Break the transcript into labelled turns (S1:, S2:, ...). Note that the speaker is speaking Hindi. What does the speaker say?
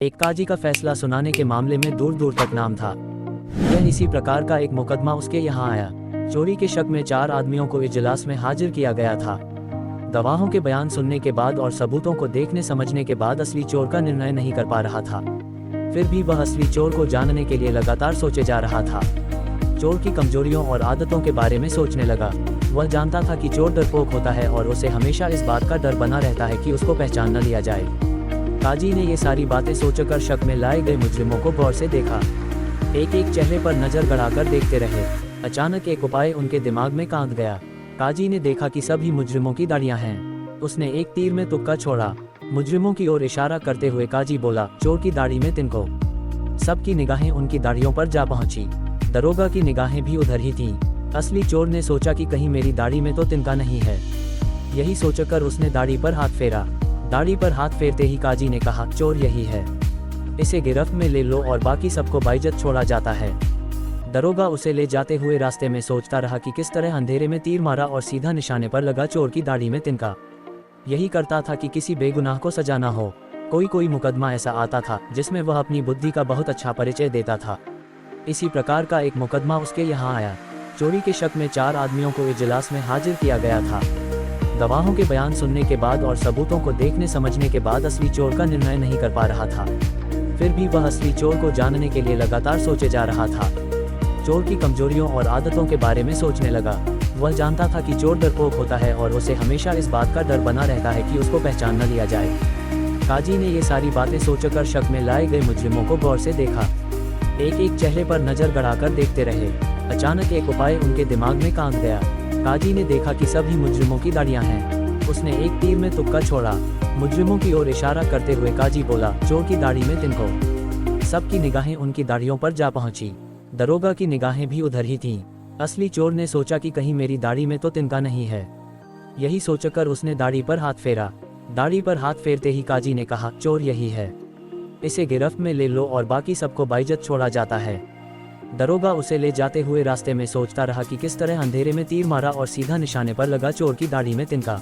S1: एक काजी का फैसला सुनाने के मामले में दूर दूर तक नाम था। यह इसी प्रकार का एक मुकदमा उसके यहाँ आया। चोरी के शक में 4 आदमियों को इजलास में हाजिर किया गया था। गवाहों के बयान सुनने के बाद और सबूतों को देखने समझने के बाद असली चोर का निर्णय नहीं कर पा रहा था। फिर भी वह असली चोर को जानने के लिए लगातार सोचे जा रहा था। चोर की कमजोरियों और आदतों के बारे में सोचने लगा। वह जानता था कि चोर डरपोक होता है और उसे हमेशा इस बात का डर बना रहता है कि उसको पहचान न लिया जाए। काजी ने ये सारी बातें सोचकर शक में लाए गए मुजरिमों को गौर से देखा। एक एक चेहरे पर नजर गड़ाकर देखते रहे। अचानक एक उपाय उनके दिमाग में कांद गया। काजी ने देखा कि सभी मुजरिमों की दाढ़ियां हैं। उसने एक तीर में तुक्का छोड़ा। मुजरिमों की ओर इशारा करते हुए काजी बोला, चोर की दाढ़ी में तिनको। सबकी निगाहें उनकी दाढ़ियों पर जा पहुंची। दरोगा की निगाहें भी उधर ही थीं। असली चोर ने सोचा कि कहीं मेरी दाढ़ी में तो तिनका नहीं है। यही सोचकर उसने दाढ़ी पर हाथ फेरा। दाढ़ी पर हाथ फेरते ही काजी ने कहा, चोर यही है, इसे गिरफ्त में ले लो और बाकी सबको बाइज्जत छोड़ा जाता है। दरोगा उसे ले जाते हुए रास्ते में सोचता रहा कि किस तरह अंधेरे में तीर मारा और सीधा निशाने पर लगा चोर की दाढ़ी में तिनका। यही करता था कि किसी बेगुनाह को सजा ना हो। कोई मुकदमा ऐसा आता था जिसमें वह अपनी बुद्धि का बहुत अच्छा परिचय देता था। इसी प्रकार का एक मुकदमा उसके यहाँ आया। चोरी के शक में 4 आदमियों को इजलास में हाजिर किया गया था। गवाहों के बयान सुनने के बाद और सबूतों को देखने समझने के बाद असली चोर का निर्णय नहीं कर पा रहा था। फिर भी वह असली चोर को जानने के लिए लगातार सोचे जा रहा था। चोर की कमजोरियों और आदतों के बारे में सोचने लगा। वह जानता था कि चोर डरपोक होता है और उसे हमेशा इस बात का डर बना रहता है कि उसको पहचान न लिया जाए। काजी ने ये सारी बातें सोचकर शक में लाए गए मुजरिमों को गौर से देखा। एक एक चेहरे पर नजर गड़ाकर देखते रहे। अचानक एक उपाय उनके दिमाग में कांद गया। काजी ने देखा कि सभी मुजरिमों की दाढ़ियां हैं। उसने एक तीर में तुक्का छोड़ा। मुजरिमों की ओर इशारा करते हुए काजी बोला, चोर की दाढ़ी में तिनको। सबकी निगाहें उनकी दाढ़ियों पर जा पहुंची। दरोगा की निगाहें भी उधर ही थीं। असली चोर ने सोचा कि कहीं मेरी दाढ़ी में तो तिनका नहीं है। यही सोचकर उसने दाढ़ी पर हाथ फेरा। दाढ़ी पर हाथ फेरते ही काजी ने कहा, चोर यही है, इसे गिरफ्त में ले लो और बाकी सबको बाइज्जत छोड़ा जाता है। दरोगा उसे ले जाते हुए रास्ते में सोचता रहा कि किस तरह अंधेरे में तीर मारा और सीधा निशाने पर लगा चोर की दाढ़ी में तिनका।